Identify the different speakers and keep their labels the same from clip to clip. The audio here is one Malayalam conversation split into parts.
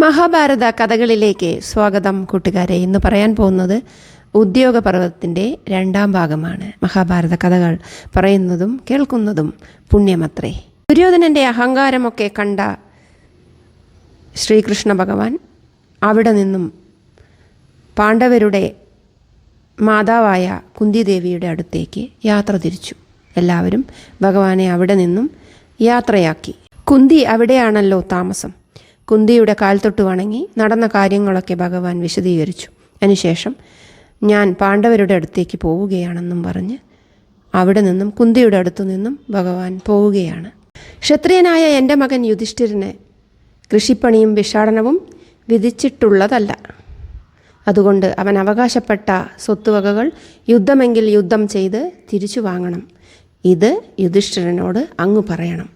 Speaker 1: മഹാഭാരത കഥകളിലേക്ക് സ്വാഗതം കൂട്ടുകാരെ. ഇന്ന് പറയാൻ പോകുന്നത് ഉദ്യോഗപർവത്തിൻ്റെ 2ാം ഭാഗമാണ്. മഹാഭാരത കഥകൾ പറയുന്നതും കേൾക്കുന്നതും പുണ്യമത്രേ. ദുര്യോധനൻ്റെ അഹങ്കാരമൊക്കെ കണ്ട ശ്രീകൃഷ്ണ ഭഗവാൻ അവിടെ നിന്നും പാണ്ഡവരുടെ മാതാവായ കുന്തിദേവിയുടെ അടുത്തേക്ക് യാത്ര തിരിച്ചു. എല്ലാവരും ഭഗവാനെ അവിടെ നിന്നും യാത്രയാക്കി. കുന്തി അവിടെയാണല്ലോ താമസം. കുന്തിയുടെ കാൽ തൊട്ട് വണങ്ങി നടന്ന കാര്യങ്ങളൊക്കെ ഭഗവാൻ വിശദീകരിച്ചു. അതിനുശേഷം ഞാൻ പാണ്ഡവരുടെ അടുത്തേക്ക് പോവുകയാണെന്നും പറഞ്ഞ് അവിടെ നിന്നും കുന്തിയുടെ അടുത്തു നിന്നും ഭഗവാൻ പോവുകയാണ്. ക്ഷത്രിയനായ എൻ്റെ മകൻ യുധിഷ്ഠിരന് കൃഷിപ്പണിയും ഭിക്ഷാടനവും വിധിച്ചിട്ടുള്ളതല്ല. അതുകൊണ്ട് അവൻ അവകാശപ്പെട്ട സ്വത്തുവകകൾ യുദ്ധമെങ്കിൽ യുദ്ധം ചെയ്ത് തിരിച്ചു വാങ്ങണം. ഇത് യുധിഷ്ഠിരനോട് അങ്ങ് പറയണം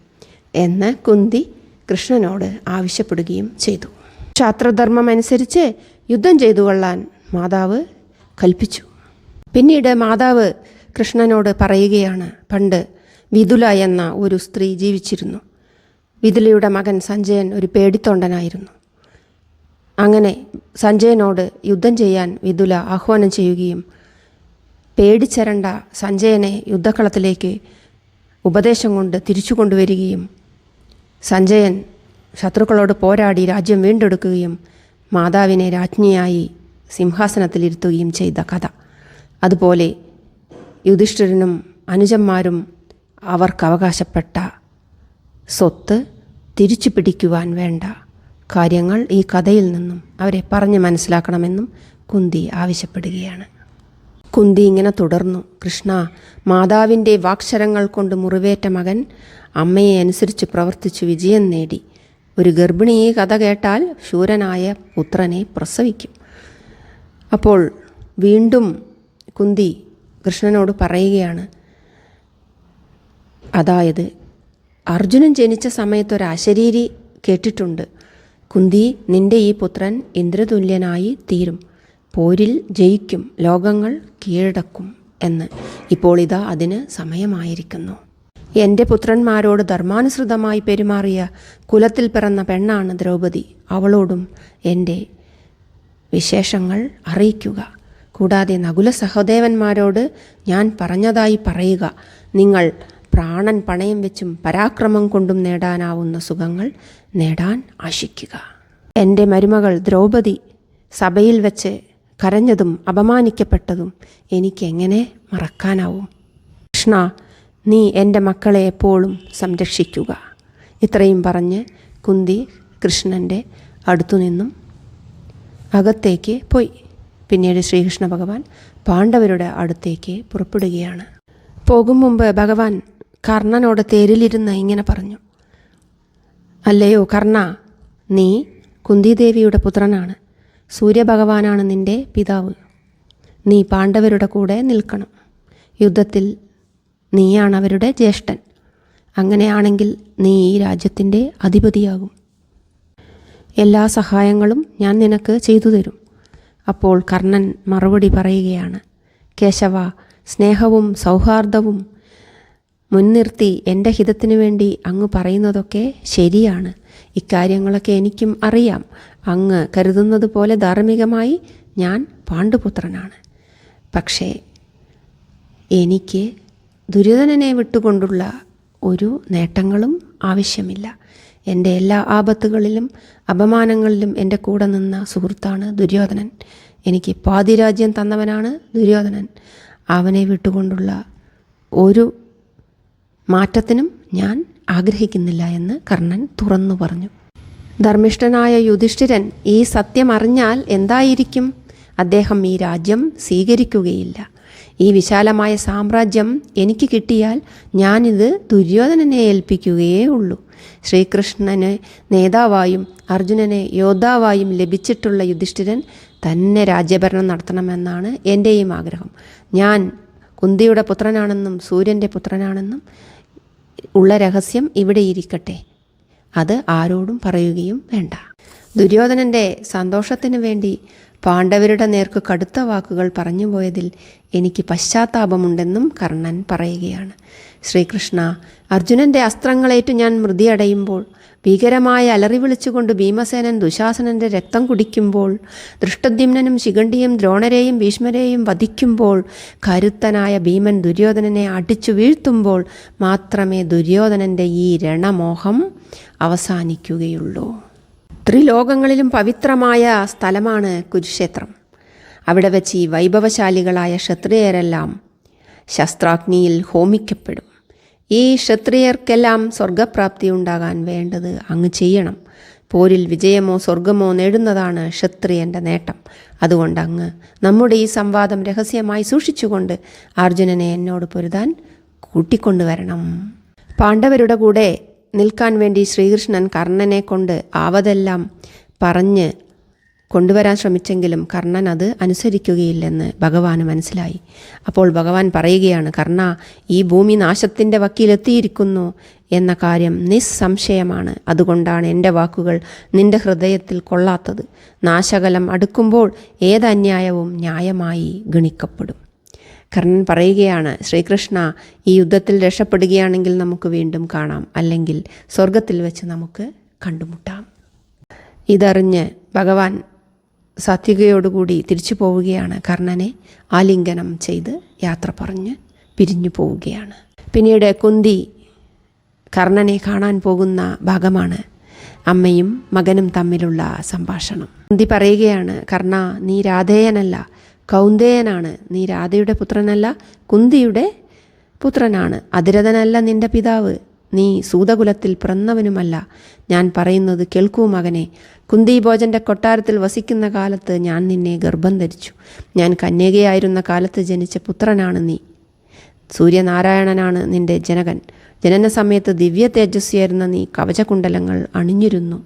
Speaker 1: എന്ന് കുന്തി കൃഷ്ണനോട് ആവശ്യപ്പെടുകയും ചെയ്തു. ക്ഷാത്രധർമ്മം അനുസരിച്ച് യുദ്ധം ചെയ്തു കൊള്ളാൻ മാതാവ് കൽപ്പിച്ചു. പിന്നീട് മാതാവ് കൃഷ്ണനോട് പറയുകയാണ്, പണ്ട് വിതുല എന്ന ഒരു സ്ത്രീ ജീവിച്ചിരുന്നു. വിതുലയുടെ മകൻ സഞ്ജയൻ ഒരു പേടിത്തൊണ്ടനായിരുന്നു. അങ്ങനെ സഞ്ജയനോട് യുദ്ധം ചെയ്യാൻ വിതുല ആഹ്വാനം ചെയ്യുകയും പേടിച്ചരണ്ട സഞ്ജയനെ യുദ്ധക്കളത്തിലേക്ക് ഉപദേശം കൊണ്ട് തിരിച്ചു കൊണ്ടുവരികയും സഞ്ജയൻ ശത്രുക്കളോട് പോരാടി രാജ്യം വീണ്ടെടുക്കുകയും മാതാവിനെ രാജ്ഞിയായി സിംഹാസനത്തിലിരുത്തുകയും ചെയ്ത കഥ. അതുപോലെ യുധിഷ്ഠിരനും അനുജന്മാരും അവർക്ക് അവകാശപ്പെട്ട സ്വത്ത് തിരിച്ചു പിടിക്കുവാൻ വേണ്ട കാര്യങ്ങൾ ഈ കഥയിൽ നിന്നും അവരെ പറഞ്ഞ് മനസ്സിലാക്കണമെന്നും കുന്തി ആവശ്യപ്പെടുകയാണ്. കുന്തി ഇങ്ങനെ തുടർന്നു, കൃഷ്ണ, മാതാവിൻ്റെ വാക്ശരങ്ങൾ കൊണ്ട് മുറിവേറ്റ മകൻ അമ്മയെ അനുസരിച്ച് പ്രവർത്തിച്ചു വിജയം നേടി. ഒരു ഗർഭിണി ഈ കഥ കേട്ടാൽ ശൂരനായ പുത്രനെ പ്രസവിക്കും. അപ്പോൾ വീണ്ടും കുന്തി കൃഷ്ണനോട് പറയുകയാണ്, അതായത് അർജുനൻ ജനിച്ച സമയത്ത് ഒരു അശരീരി കേട്ടിട്ടുണ്ട്. കുന്തി, നിന്റെ ഈ പുത്രൻ ഇന്ദ്രതുല്യനായി തീരും, പോരിൽ ജയിക്കും, ലോകങ്ങൾ കീഴടക്കും എന്ന്. ഇപ്പോൾ ഇതാ അതിന് സമയമായിരിക്കുന്നു. എൻ്റെ പുത്രന്മാരോട് ധർമാനുസൃതമായി പെരുമാറിയ കുലത്തിൽ പിറന്ന പെണ്ണാണ് ദ്രൗപദി. അവളോടും എൻ്റെ വിശേഷങ്ങൾ അറിയിക്കുക. കൂടാതെ നകുല സഹദേവന്മാരോട് ഞാൻ പറഞ്ഞതായി പറയുക. നിങ്ങൾ പ്രാണൻ പണയം വെച്ചും പരാക്രമം കൊണ്ടും നേടാനാവുന്ന സുഖങ്ങൾ നേടാൻ ആശിക്കുക. എൻ്റെ മരുമകൾ ദ്രൗപദി സഭയിൽ വെച്ച് കരഞ്ഞതും അപമാനിക്കപ്പെട്ടതും എനിക്കെങ്ങനെ മറക്കാനാവും? കൃഷ്ണ, നീ എൻ്റെ മക്കളെ എപ്പോഴും സംരക്ഷിക്കുക. ഇത്രയും പറഞ്ഞ് കുന്തി കൃഷ്ണൻ്റെ അടുത്തു നിന്നും അകത്തേക്ക് പോയി. പിന്നീട് ശ്രീകൃഷ്ണ ഭഗവാൻ പാണ്ഡവരുടെ അടുത്തേക്ക് പുറപ്പെടുകയാണ്. പോകും മുമ്പ് ഭഗവാൻ കർണനോട് തേരിലിരുന്ന് ഇങ്ങനെ പറഞ്ഞു, അല്ലയോ കർണ, നീ കുന്തിദേവിയുടെ പുത്രനാണ്. സൂര്യഭഗവാനാണ് നിൻ്റെ പിതാവ്. നീ പാണ്ഡവരുടെ കൂടെ നിൽക്കണം. യുദ്ധത്തിൽ നീയാണ് അവരുടെ ജ്യേഷ്ഠൻ. അങ്ങനെയാണെങ്കിൽ നീ ഈ രാജ്യത്തിൻ്റെ അധിപതിയാകും. എല്ലാ സഹായങ്ങളും ഞാൻ നിനക്ക് ചെയ്തു തരും. അപ്പോൾ കർണൻ മറുപടി പറയുകയാണ്, കേശവ, സ്നേഹവും സൗഹാർദ്ദവും മുൻനിർത്തി എൻ്റെ ഹിതത്തിനു വേണ്ടി അങ്ങ് പറയുന്നതൊക്കെ ശരിയാണ്. ഇക്കാര്യങ്ങളൊക്കെ എനിക്കും അറിയാം. അങ്ങ് കരുതുന്നത് പോലെ ധാർമ്മികമായി ഞാൻ പാണ്ഡുപുത്രനാണ്. പക്ഷേ എനിക്ക് ദുര്യോധനനെ വിട്ടുകൊണ്ടുള്ള ഒരു നേട്ടങ്ങളും ആവശ്യമില്ല. എൻ്റെ എല്ലാ ആപത്തുകളിലും അപമാനങ്ങളിലും എൻ്റെ കൂടെ നിന്ന സുഹൃത്താണ് ദുര്യോധനൻ. എനിക്ക് പാതിരാജ്യം തന്നവനാണ് ദുര്യോധനൻ. അവനെ വിട്ടുകൊണ്ടുള്ള ഒരു മാറ്റത്തിനും ഞാൻ ആഗ്രഹിക്കുന്നില്ല എന്ന് കർണൻ തുറന്നു പറഞ്ഞു. ധർമ്മിഷ്ഠനായ യുധിഷ്ഠിരൻ ഈ സത്യം അറിഞ്ഞാൽ എന്തായിരിക്കും? അദ്ദേഹം ഈ രാജ്യം സ്വീകരിക്കുകയില്ല. ഈ വിശാലമായ സാമ്രാജ്യം എനിക്ക് കിട്ടിയാൽ ഞാനിത് ദുര്യോധനനെ ഏൽപ്പിക്കുകയേ ഉള്ളൂ. ശ്രീകൃഷ്ണനെ നേതാവായും അർജുനനെ യോദ്ധാവായും ലഭിച്ചിട്ടുള്ള യുധിഷ്ഠിരൻ തന്നെ രാജ്യഭരണം നടത്തണമെന്നാണ് എൻ്റെയും ആഗ്രഹം. ഞാൻ കുന്തിയുടെ പുത്രനാണെന്നും സൂര്യൻ്റെ പുത്രനാണെന്നും ഉള്ള രഹസ്യം ഇവിടെ ഇരിക്കട്ടെ. അത് ആരോടും പറയുകയും വേണ്ട. ദുര്യോധനൻ്റെ സന്തോഷത്തിനു വേണ്ടി പാണ്ഡവരുടെ നേർക്ക് കടുത്ത വാക്കുകൾ പറഞ്ഞുപോയതിൽ എനിക്ക് പശ്ചാത്താപമുണ്ടെന്നും കർണൻ പറയുകയാണ്. ശ്രീകൃഷ്ണ, അർജുനൻ്റെ അസ്ത്രങ്ങളേറ്റു ഞാൻ മൃതിയടയുമ്പോൾ ഭീകരമായ അലറി വിളിച്ചുകൊണ്ട് ഭീമസേനൻ ദുശാസനൻ്റെ രക്തം കുടിക്കുമ്പോൾ, ദൃഷ്ടദ്യുമ്നനും ശിഖണ്ഡിയും ദ്രോണരെയും ഭീഷ്മരെയും വധിക്കുമ്പോൾ, കരുത്തനായ ഭീമൻ ദുര്യോധനനെ അടിച്ചു വീഴ്ത്തുമ്പോൾ മാത്രമേ ദുര്യോധനൻ്റെ ഈ രണമോഹം അവസാനിക്കുകയുള്ളൂ. ത്രിലോകങ്ങളിലും പവിത്രമായ സ്ഥലമാണ് കുരുക്ഷേത്രം. അവിടെ വെച്ച് ഈ വൈഭവശാലികളായ ക്ഷത്രിയരെല്ലാം ശസ്ത്രാഗ്നിയിൽ ഹോമിക്കപ്പെടും. ഈ ക്ഷത്രിയർക്കെല്ലാം സ്വർഗപ്രാപ്തി ഉണ്ടാകാൻ വേണ്ടത് അങ്ങ് ചെയ്യണം. പോരിൽ വിജയമോ സ്വർഗമോ നേടുന്നതാണ് ക്ഷത്രിയൻ്റെ നേട്ടം. അതുകൊണ്ട് അങ്ങ് നമ്മുടെ ഈ സംവാദം രഹസ്യമായി സൂക്ഷിച്ചുകൊണ്ട് അർജുനനെ എന്നോട് പൊരുതാൻ കൂട്ടിക്കൊണ്ടുവരണം. പാണ്ഡവരുടെ കൂടെ നിൽക്കാൻ വേണ്ടി ശ്രീകൃഷ്ണൻ കർണനെ കൊണ്ട് ആവതെല്ലാം പറഞ്ഞ് കൊണ്ടുവരാൻ ശ്രമിച്ചെങ്കിലും കർണൻ അത് അനുസരിക്കുകയില്ലെന്ന് ഭഗവാന് മനസ്സിലായി. അപ്പോൾ ഭഗവാൻ പറയുകയാണ്, കർണ, ഈ ഭൂമി നാശത്തിൻ്റെ വക്കീലെത്തിയിരിക്കുന്നു എന്ന കാര്യം നിസ്സംശയമാണ്. അതുകൊണ്ടാണ് എൻ്റെ വാക്കുകൾ നിൻ്റെ ഹൃദയത്തിൽ കൊള്ളാത്തത്. നാശകലം അടുക്കുമ്പോൾ ഏതന്യായവും ന്യായമായി ഗണിക്കപ്പെടും. കർണൻ പറയുകയാണ്, ശ്രീകൃഷ്ണ, ഈ യുദ്ധത്തിൽ രക്ഷപ്പെടുകയാണെങ്കിൽ നമുക്ക് വീണ്ടും കാണാം, അല്ലെങ്കിൽ സ്വർഗത്തിൽ വെച്ച് നമുക്ക് കണ്ടുമുട്ടാം. ഇതറിഞ്ഞ് ഭഗവാൻ സാത്വികയോടുകൂടി തിരിച്ചു പോവുകയാണ്. കർണനെ ആലിംഗനം ചെയ്ത് യാത്ര പറഞ്ഞ് പിരിഞ്ഞു പോവുകയാണ്. പിന്നീട് കുന്തി കർണനെ കാണാൻ പോകുന്ന ഭാഗമാണ് അമ്മയും മകനും തമ്മിലുള്ള സംഭാഷണം. കുന്തി പറയുകയാണ്, കർണ, നീ രാധേയനല്ല, കൗന്ദേയനാണ്. നീ രാധയുടെ പുത്രനല്ല, കുന്തിയുടെ പുത്രനാണ്. അതിരഥനല്ല നിന്റെ പിതാവ്. നീ സൂതകുലത്തിൽ പിറന്നവനുമല്ല. ഞാൻ പറയുന്നത് കേൾക്കൂ മകനെ. കുന്തിഭോജൻ്റെ കൊട്ടാരത്തിൽ വസിക്കുന്ന കാലത്ത് ഞാൻ നിന്നെ ഗർഭം ധരിച്ചു. ഞാൻ കന്യകയായിരുന്ന കാലത്ത് ജനിച്ച പുത്രനാണ് നീ. സൂര്യനാരായണനാണ് നിന്റെ ജനകൻ. ജനന സമയത്ത് ദിവ്യ തേജസ്വിയായിരുന്ന നീ കവചകുണ്ടലങ്ങൾ അണിഞ്ഞിരുന്നു.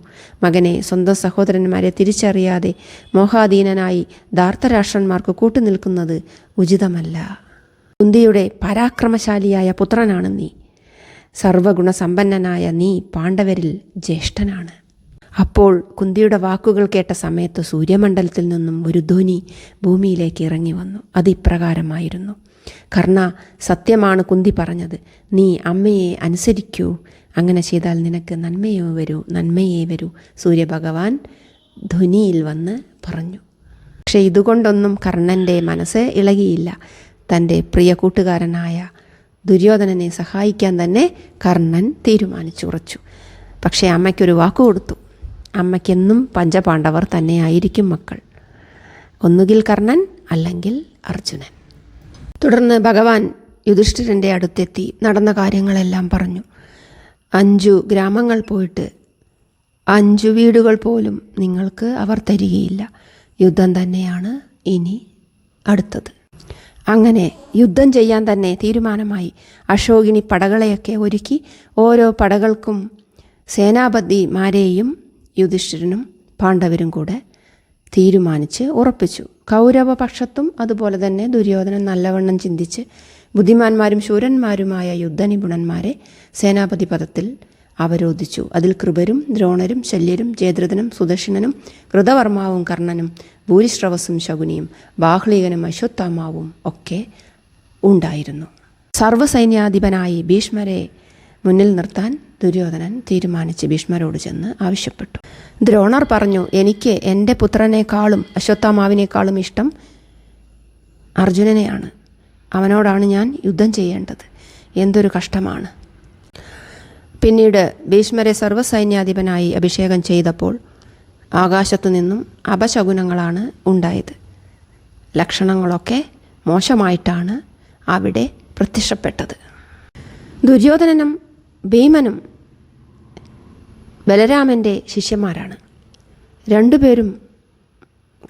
Speaker 1: മകനെ, സ്വന്തം സഹോദരന്മാരെ തിരിച്ചറിയാതെ മോഹാധീനനായി ധാർത്തരാഷ്ട്രന്മാർക്ക് കൂട്ടുനിൽക്കുന്നത് ഉചിതമല്ല. കുന്തിയുടെ പരാക്രമശാലിയായ പുത്രനാണ് നീ. സർവഗുണസമ്പന്നനായ നീ പാണ്ഡവരിൽ ജ്യേഷ്ഠനാണ്. അപ്പോൾ കുന്തിയുടെ വാക്കുകൾ കേട്ട സമയത്ത് സൂര്യമണ്ഡലത്തിൽ നിന്നും ഒരു ധ്വനി ഭൂമിയിലേക്ക് ഇറങ്ങി വന്നു. അത് ഇപ്രകാരമായിരുന്നു, കർണ, സത്യമാണ് കുന്തി പറഞ്ഞത്. നീ അമ്മയെ അനുസരിക്കൂ. അങ്ങനെ ചെയ്താൽ നിനക്ക് നന്മയേ വരൂ. സൂര്യഭഗവാൻ ധ്വനിയിൽ വന്ന് പറഞ്ഞു. പക്ഷെ ഇതുകൊണ്ടൊന്നും കർണൻ്റെ മനസ്സ് ഇളകിയില്ല. തൻ്റെ പ്രിയ കൂട്ടുകാരനായ ദുര്യോധനനെ സഹായിക്കാൻ തന്നെ കർണൻ തീരുമാനിച്ചുറച്ചു. പക്ഷേ അമ്മയ്ക്കൊരു വാക്കു കൊടുത്തു. അമ്മയ്ക്കെന്നും പഞ്ചപാണ്ഡവർ തന്നെയായിരിക്കും മക്കൾ. ഒന്നുകിൽ കർണൻ, അല്ലെങ്കിൽ അർജുനൻ. തുടർന്ന് ഭഗവാൻ യുധിഷ്ഠിരൻ്റെ അടുത്തെത്തി നടന്ന കാര്യങ്ങളെല്ലാം പറഞ്ഞു. 5 ഗ്രാമങ്ങൾ പോയിട്ട് 5 വീടുകൾ പോലും നിങ്ങൾക്ക് അവർ തരികയില്ല. യുദ്ധം തന്നെയാണ് ഇനി അടുത്തത്. അങ്ങനെ യുദ്ധം ചെയ്യാൻ തന്നെ തീരുമാനമായി. അശോകിനി പടകളെയൊക്കെ ഒരുക്കി ഓരോ പടകൾക്കും സേനാപതിമാരെയും യുധിഷ്ഠിരനും പാണ്ഡവരും കൂടെ തീരുമാനിച്ച് ഉറപ്പിച്ചു. കൗരവപക്ഷത്തും അതുപോലെ തന്നെ ദുര്യോധനൻ നല്ലവണ്ണം ചിന്തിച്ച് ബുദ്ധിമാന്മാരും ശൂരന്മാരുമായ യുദ്ധനിപുണന്മാരെ സേനാപതി പദത്തിൽ അവരോധിച്ചു. അതിൽ കൃപരും ദ്രോണരും ശല്യരും ജയദ്രഥനും സുദർശനനും കൃതവർമാവും കർണനും ഭൂരിശ്രവസും ശകുനിയും ബാഹ്ലികനും അശ്വത്ഥാമാവും ഒക്കെ ഉണ്ടായിരുന്നു. സർവ്വസൈന്യാധിപനായി ഭീഷ്മരെ മുന്നിൽ നിർത്താൻ ദുര്യോധനൻ തീരുമാനിച്ച് ഭീഷ്മരോട് ചെന്ന് ആവശ്യപ്പെട്ടു. ദ്രോണർ പറഞ്ഞു, എനിക്ക് എൻ്റെ പുത്രനേക്കാളും അശ്വത്ഥാമാവിനേക്കാളും ഇഷ്ടം അർജുനനെയാണ്. അവനോടാണ് ഞാൻ യുദ്ധം ചെയ്യേണ്ടത്. എന്തൊരു കഷ്ടമാണ്. പിന്നീട് ഭീഷ്മരെ സർവ്വസൈന്യാധിപനായി അഭിഷേകം ചെയ്തപ്പോൾ ആകാശത്തു നിന്നും അപശകുനങ്ങളാണ് ഉണ്ടായത്. ലക്ഷണങ്ങളൊക്കെ മോശമായിട്ടാണ് അവിടെ പ്രത്യക്ഷപ്പെട്ടത്. ദുര്യോധനനും ഭീമനും ബലരാമൻ്റെ ശിഷ്യന്മാരാണ്. രണ്ടുപേരും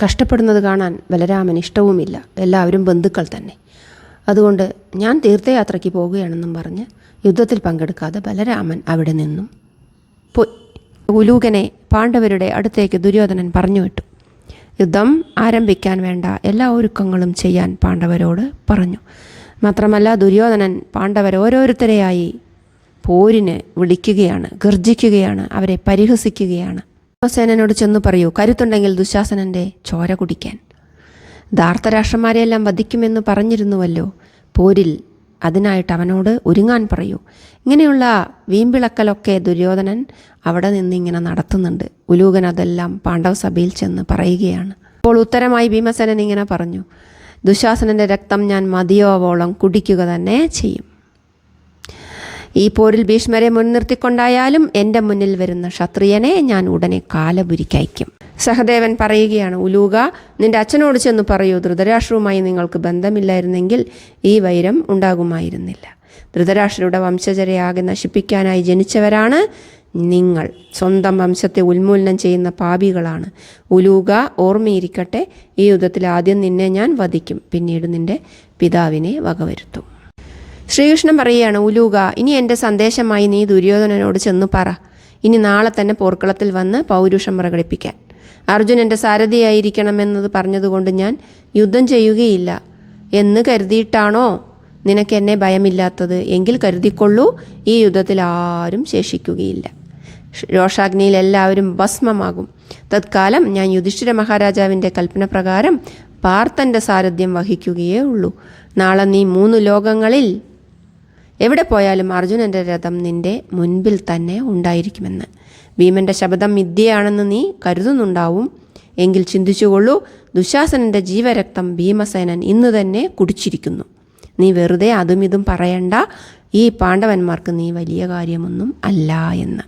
Speaker 1: കഷ്ടപ്പെടുന്നത് കാണാൻ ബലരാമന് ഇഷ്ടവുമില്ല. എല്ലാവരും ബന്ധുക്കൾ തന്നെ. അതുകൊണ്ട് ഞാൻ തീർത്ഥയാത്രയ്ക്ക് പോകുകയാണെന്നും പറഞ്ഞ് യുദ്ധത്തിൽ പങ്കെടുക്കാതെ ബലരാമൻ അവിടെ നിന്നും പോയി. ഉലൂകനെ പാണ്ഡവരുടെ അടുത്തേക്ക് ദുര്യോധനൻ പറഞ്ഞു വിട്ടു. യുദ്ധം ആരംഭിക്കാൻ വേണ്ട എല്ലാ ഒരുക്കങ്ങളും ചെയ്യാൻ പാണ്ഡവരോട് പറഞ്ഞു. മാത്രമല്ല ദുര്യോധനൻ പാണ്ഡവർ ഓരോരുത്തരെയായി പോരിന് വിളിക്കുകയാണ്, ഗർജിക്കുകയാണ്, അവരെ പരിഹസിക്കുകയാണ്. ഭീമസേനോട് ചെന്നു പറയൂ, കരുത്തുണ്ടെങ്കിൽ ദുശാസനൻ്റെ ചോര കുടിക്കാൻ. ധാർത്തരാഷ്ട്രന്മാരെയെല്ലാം വധിക്കുമെന്ന് പറഞ്ഞിരുന്നുവല്ലോ. പോരിൽ അതിനായിട്ട് അവനോട് ഒരുങ്ങാൻ പറയൂ. ഇങ്ങനെയുള്ള വീമ്പിളക്കലൊക്കെ ദുര്യോധനൻ അവിടെ നിന്നിങ്ങനെ നടത്തുന്നുണ്ട്. ഉലൂകൻ അതെല്ലാം പാണ്ഡവസഭയിൽ ചെന്ന് പറയുകയാണ്. അപ്പോൾ ഉത്തരമായി ഭീമസേനൻ ഇങ്ങനെ പറഞ്ഞു, ദുശാസനൻ്റെ രക്തം ഞാൻ മതിയോവോളം കുടിക്കുക തന്നെ ചെയ്യും. ഈ പോരിൽ ഭീഷ്മരെ മുൻനിർത്തിക്കൊണ്ടായാലും എൻ്റെ മുന്നിൽ വരുന്ന ക്ഷത്രിയനെ ഞാൻ ഉടനെ കാലപുരിക്കയക്കും. സഹദേവൻ പറയുകയാണ്, ഉലൂക, നിന്റെ അച്ഛനോട് ചെന്ന് പറയൂ, ധൃതരാഷ്ട്രവുമായി നിങ്ങൾക്ക് ബന്ധമില്ലായിരുന്നെങ്കിൽ ഈ വൈരം ഉണ്ടാകുമായിരുന്നില്ല. ധൃതരാഷ്ട്രയുടെ വംശജരെയാകെ നശിപ്പിക്കാനായി ജനിച്ചവരാണ് നിങ്ങൾ. സ്വന്തം വംശത്തെ ഉന്മൂലനം ചെയ്യുന്ന പാപികളാണ്. ഉലൂക, ഓർമ്മയിരിക്കട്ടെ, ഈ യുദ്ധത്തിൽ ആദ്യം നിന്നെ ഞാൻ വധിക്കും, പിന്നീട് നിന്റെ പിതാവിനെ വകവരുത്തും. ശ്രീകൃഷ്ണൻ പറയുകയാണ്, ഉലൂക, ഇനി എൻ്റെ സന്ദേശമായി നീ ദുര്യോധനനോട് ചെന്ന് പറ, ഇനി നാളെ തന്നെ പോർക്കളത്തിൽ വന്ന് പൗരുഷം പ്രകടിപ്പിക്കാൻ. അർജുനൻ്റെ സാരഥിയായിരിക്കണമെന്നത് പറഞ്ഞതുകൊണ്ട് ഞാൻ യുദ്ധം ചെയ്യുകയില്ല എന്ന് കരുതിയിട്ടാണോ നിനക്ക് എന്നെ ഭയമില്ലാത്തത്? എങ്കിൽ കരുതിക്കൊള്ളൂ, ഈ യുദ്ധത്തിൽ ആരും ശേഷിക്കുകയില്ല. രോഷാഗ്നിയിൽ എല്ലാവരും ഭസ്മമാകും. തത്കാലം ഞാൻ യുധിഷ്ഠിര മഹാരാജാവിൻ്റെ കൽപ്പന പ്രകാരം പാർത്ഥൻ്റെ സാരഥ്യം വഹിക്കുകയേ ഉള്ളൂ. നാളെ നീ 3 ലോകങ്ങളിൽ എവിടെ പോയാലും അർജുനൻ്റെ രഥം നിന്റെ മുൻപിൽ തന്നെ ഉണ്ടായിരിക്കുമെന്ന്. ഭീമൻ്റെ ശബ്ദം മിഥ്യയാണെന്ന് നീ കരുതുന്നുണ്ടാവും. എങ്കിൽ ചിന്തിച്ചുകൊള്ളൂ, ദുശാസനൻ്റെ ജീവരക്തം ഭീമസേനൻ ഇന്ന് തന്നെ കുടിച്ചിരിക്കുന്നു. നീ വെറുതെ അതും ഇതും പറയണ്ട, ഈ പാണ്ഡവന്മാർക്ക് നീ വലിയ കാര്യമൊന്നും അല്ല എന്ന്.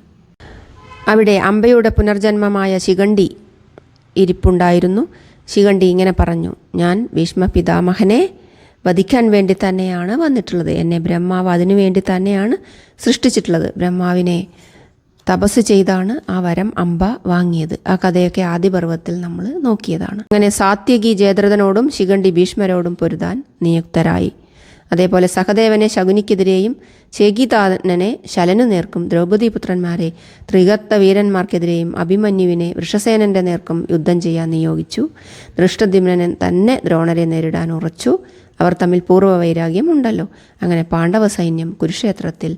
Speaker 1: അവിടെ അംബയുടെ പുനർജന്മമായ ശിഖണ്ഡി ഇരിപ്പുണ്ടായിരുന്നു. ശിഖണ്ഡി ഇങ്ങനെ പറഞ്ഞു, ഞാൻ ഭീഷ്മ പിതാമഹനെ വധിക്കാൻ വേണ്ടി തന്നെയാണ് വന്നിട്ടുള്ളത്. എന്നെ ബ്രഹ്മാവ് അതിനു വേണ്ടി തന്നെയാണ് സൃഷ്ടിച്ചിട്ടുള്ളത്. ബ്രഹ്മാവിനെ തപസ് ചെയ്താണ് ആ വരം അംബ വാങ്ങിയത്. ആ കഥയൊക്കെ ആദിപർവ്വത്തിൽ നമ്മൾ നോക്കിയതാണ്. അങ്ങനെ സാത്യകി ജയദ്രഥനോടും ശിഖണ്ഡി ഭീഷ്മരോടും പൊരുതാൻ നിയുക്തരായി. അതേപോലെ സഹദേവനെ ശകുനിക്കെതിരെയും ചേകിതാനനെ ശലനു നേർക്കും ദ്രൗപദീപുത്രന്മാരെ ത്രികത്ത വീരന്മാർക്കെതിരെയും അഭിമന്യുവിനെ വൃഷസേനൻ്റെ നേർക്കും യുദ്ധം ചെയ്യാൻ നിയോഗിച്ചു. ദൃഷ്ടദ്യുമ്നൻ തന്നെ ദ്രോണരെ നേരിടാൻ ഉറച്ചു. അവർ തമ്മിൽ പൂർവ്വ വൈരാഗ്യം ഉണ്ടല്ലോ. അങ്ങനെ പാണ്ഡവ സൈന്യം കുരുക്ഷേത്രത്തിൽ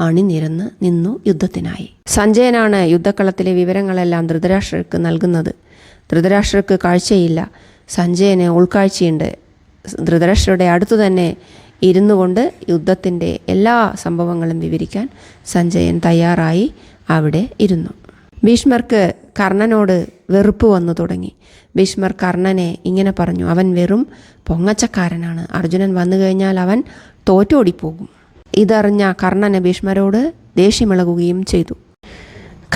Speaker 1: അണിനിരന്ന് നിന്നു യുദ്ധത്തിനായി. സഞ്ജയനാണ് യുദ്ധക്കളത്തിലെ വിവരങ്ങളെല്ലാം ധൃതരാഷ്ട്രർക്ക് നൽകുന്നത്. ധൃതരാഷ്ട്രർക്ക് കാഴ്ചയില്ല, സഞ്ജയന് ഉൾക്കാഴ്ചയുണ്ട്. ധൃതരാഷ്ട്രയുടെ അടുത്തു തന്നെ ഇരുന്നു കൊണ്ട് യുദ്ധത്തിൻ്റെ എല്ലാ സംഭവങ്ങളും വിവരിക്കാൻ സഞ്ജയൻ തയ്യാറായി അവിടെ ഇരുന്നു. ഭീഷ്മർക്ക് കർണനോട് വെറുപ്പ് വന്നു തുടങ്ങി. ഭീഷ്മർ കർണനെ ഇങ്ങനെ പറഞ്ഞു, അവൻ വെറും പൊങ്ങച്ചക്കാരനാണ്. അർജുനൻ വന്നു കഴിഞ്ഞാൽ അവൻ തോറ്റോടിപ്പോകും. ഇതറിഞ്ഞ കർണന് ഭീഷ്മരോട് ദേഷ്യമിളകുകയും ചെയ്തു.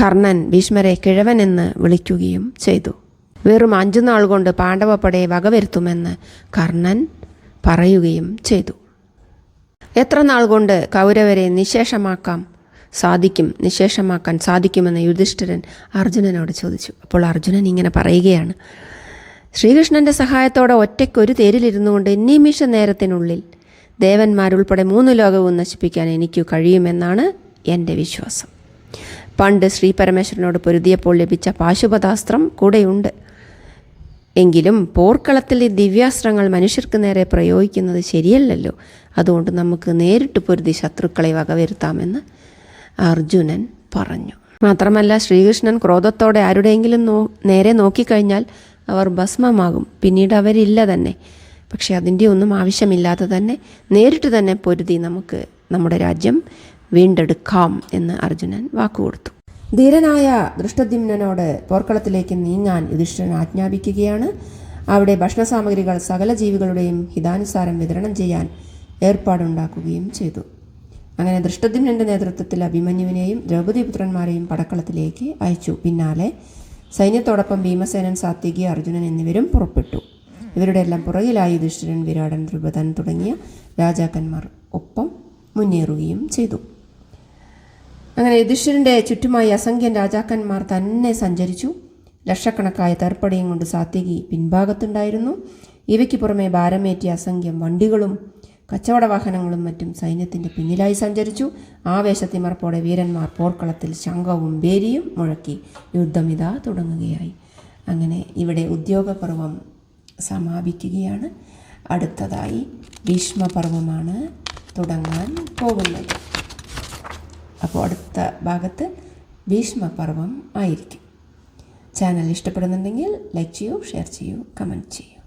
Speaker 1: കർണൻ ഭീഷ്മരെ കിഴവനെന്ന് വിളിക്കുകയും ചെയ്തു. വെറും 5 നാൾ കൊണ്ട് പാണ്ഡവപ്പടയെ വകവരുത്തുമെന്ന് കർണൻ പറയുകയും ചെയ്തു. എത്ര നാൾ കൊണ്ട് കൗരവരെ നിശേഷമാക്കാൻ സാധിക്കുമെന്ന് യുധിഷ്ഠിരൻ അർജുനനോട് ചോദിച്ചു. അപ്പോൾ അർജുനൻ ഇങ്ങനെ പറയുകയാണ്, ശ്രീകൃഷ്ണൻ്റെ സഹായത്തോടെ ഒറ്റയ്ക്കൊരു തേരിലിരുന്നു കൊണ്ട് നിമിഷ നേരത്തിനുള്ളിൽ ദേവന്മാരുൾപ്പെടെ 3 ലോകവും നശിപ്പിക്കാൻ എനിക്ക് കഴിയുമെന്നാണ് എൻ്റെ വിശ്വാസം. പണ്ട് ശ്രീപരമേശ്വരനോട് പൊരുതിയപ്പോൾ ലഭിച്ച പാശുപതാസ്ത്രം കൂടെയുണ്ട്. എങ്കിലും പോർക്കളത്തിൽ ഈ ദിവ്യാസ്ത്രങ്ങൾ മനുഷ്യർക്ക് നേരെ പ്രയോഗിക്കുന്നത് ശരിയല്ലല്ലോ. അതുകൊണ്ട് നമുക്ക് നേരിട്ട് പൊരുതി ശത്രുക്കളെ വകവരുത്താമെന്ന് അർജുനൻ പറഞ്ഞു. മാത്രമല്ല, ശ്രീകൃഷ്ണൻ ക്രോധത്തോടെ ആരുടെയെങ്കിലും നേരെ നോക്കിക്കഴിഞ്ഞാൽ അവർ ഭസ്മമാകും. പിന്നീട് അവരില്ല തന്നെ. പക്ഷെ അതിൻ്റെ ഒന്നും ആവശ്യമില്ലാതെ തന്നെ നേരിട്ട് തന്നെ പൊരുതി നമുക്ക് നമ്മുടെ രാജ്യം വീണ്ടെടുക്കാം എന്ന് അർജുനൻ വാക്കുകൊടുത്തു. ധീരനായ ദൃഷ്ടദ്യുമ്നനോട് പോർക്കളത്തിലേക്ക് നീങ്ങാൻ യുധിഷ്ഠിരൻ ആജ്ഞാപിക്കുകയാണ്. അവിടെ ഭക്ഷണസാമഗ്രികൾ സകല ജീവികളുടെയും ഹിതാനുസാരം വിതരണം ചെയ്യാൻ ഏർപ്പാടുണ്ടാക്കുകയും ചെയ്തു. അങ്ങനെ ദൃഷ്ടദ്യുമ്നൻ്റെ നേതൃത്വത്തിൽ അഭിമന്യുവിനെയും ദ്രൗപദീപുത്രന്മാരെയും പടക്കളത്തിലേക്ക് അയച്ചു. പിന്നാലെ സൈന്യത്തോടൊപ്പം ഭീമസേനൻ, സാത്യകി, അർജുനൻ എന്നിവരും പുറപ്പെട്ടു. ഇവരുടെ എല്ലാം പുറകിലായി യുധിഷ്ഠിരൻ, വിരാടൻ, ദ്രുപദൻ തുടങ്ങിയ രാജാക്കന്മാർ ഒപ്പം മുന്നേറുകയും ചെയ്തു. അങ്ങനെ യുധിഷ്ഠിരൻ്റെ ചുറ്റുമായി അസംഖ്യം രാജാക്കന്മാർ തന്നെ സഞ്ചരിച്ചു. ലക്ഷക്കണക്കായ തേർപ്പടയും കൊണ്ട് സാത്യകി പിൻഭാഗത്തുണ്ടായിരുന്നു. ഇവയ്ക്ക് പുറമെ ഭാരമേറ്റിയ അസംഖ്യം വണ്ടികളും കച്ചവട വാഹനങ്ങളും മറ്റും സൈന്യത്തിൻ്റെ പിന്നിലായി സഞ്ചരിച്ചു. ആവേശത്തിമർപ്പോടെ വീരന്മാർ പോർക്കളത്തിൽ ശംഖവും ഭേരിയും മുഴക്കി യുദ്ധമിതാ തുടങ്ങുകയായി. അങ്ങനെ ഇവിടെ ഉദ്യോഗപർവം സമാപിക്കുകയാണ്. അടുത്തതായി ഭീഷ്മപർവമാണ് തുടങ്ങാൻ പോകുന്നത്. അപ്പോൾ അടുത്ത ഭാഗത്ത് ഭീഷ്മപർവം ആയിരിക്കും. ചാനൽ ഇഷ്ടപ്പെടുന്നുണ്ടെങ്കിൽ ലൈക്ക് ചെയ്യൂ, ഷെയർ ചെയ്യൂ, കമൻറ്റ് ചെയ്യൂ.